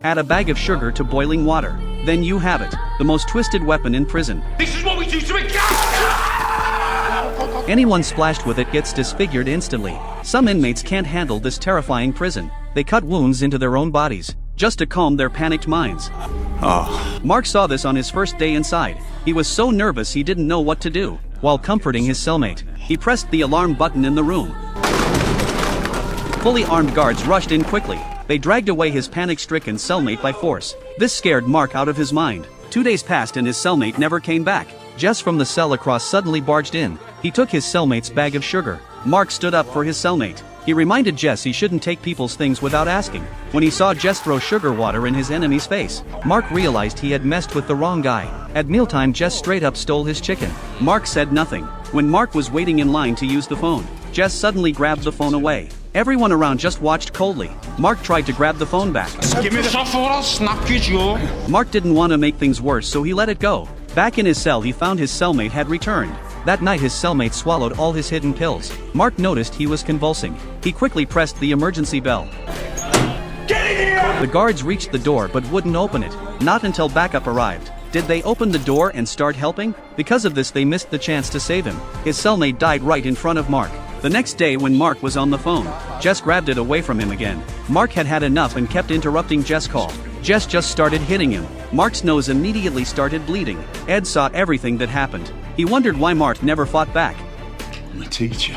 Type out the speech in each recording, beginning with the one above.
Add a bag of sugar to boiling water. Then you have it. The most twisted weapon in prison. This is what we do to a Anyone splashed with it gets disfigured instantly. Some inmates can't handle this terrifying prison. They cut wounds into their own bodies, just to calm their panicked minds. Mark saw this on his first day inside. He was so nervous he didn't know what to do. While comforting his cellmate, he pressed the alarm button in the room. Fully armed guards rushed in quickly. They dragged away his panic-stricken cellmate by force. This scared Mark out of his mind. 2 days passed and his cellmate never came back. Jess from the cell across suddenly barged in. He took his cellmate's bag of sugar. Mark stood up for his cellmate. He reminded Jess he shouldn't take people's things without asking. When he saw Jess throw sugar water in his enemy's face, Mark realized he had messed with the wrong guy. At mealtime, Jess straight up stole his chicken. Mark said nothing. When Mark was waiting in line to use the phone, Jess suddenly grabbed the phone away. Everyone around just watched coldly. Mark tried to grab the phone back. Give me the softball, I'll snap you, Joe. Mark didn't want to make things worse, so he let it go. Back in his cell, he found his cellmate had returned. That night his cellmate swallowed all his hidden pills. Mark noticed he was convulsing. He quickly pressed the emergency bell. Get in here! The guards reached the door but wouldn't open it. Not until backup arrived. Did they open the door and start helping? Because of this they missed the chance to save him. His cellmate died right in front of Mark. The next day when Mark was on the phone, Jess grabbed it away from him again. Mark had had enough and kept interrupting Jess' call. Jess just started hitting him. Mark's nose immediately started bleeding. Ed saw everything that happened. He wondered why Mark never fought back. I'm a teacher.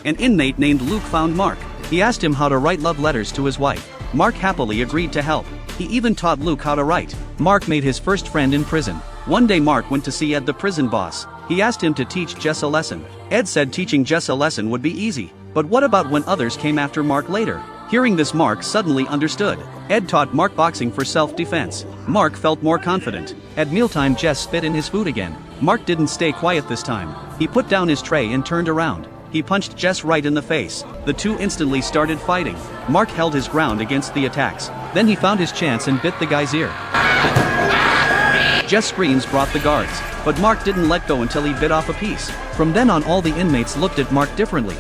An inmate named Luke found Mark. He asked him how to write love letters to his wife. Mark happily agreed to help. He even taught Luke how to write. Mark made his first friend in prison. One day Mark went to see Ed, the prison boss. He asked him to teach Jess a lesson. Ed said teaching Jess a lesson would be easy. But what about when others came after Mark later? Hearing this, Mark suddenly understood. Ed taught Mark boxing for self-defense. Mark felt more confident. At mealtime, Jess spit in his food again. Mark didn't stay quiet this time. He put down his tray and turned around. He punched Jess right in the face. The two instantly started fighting. Mark held his ground against the attacks. Then he found his chance and bit the guy's ear. Jess' screams brought the guards, but Mark didn't let go until he bit off a piece. From then on, all the inmates looked at Mark differently.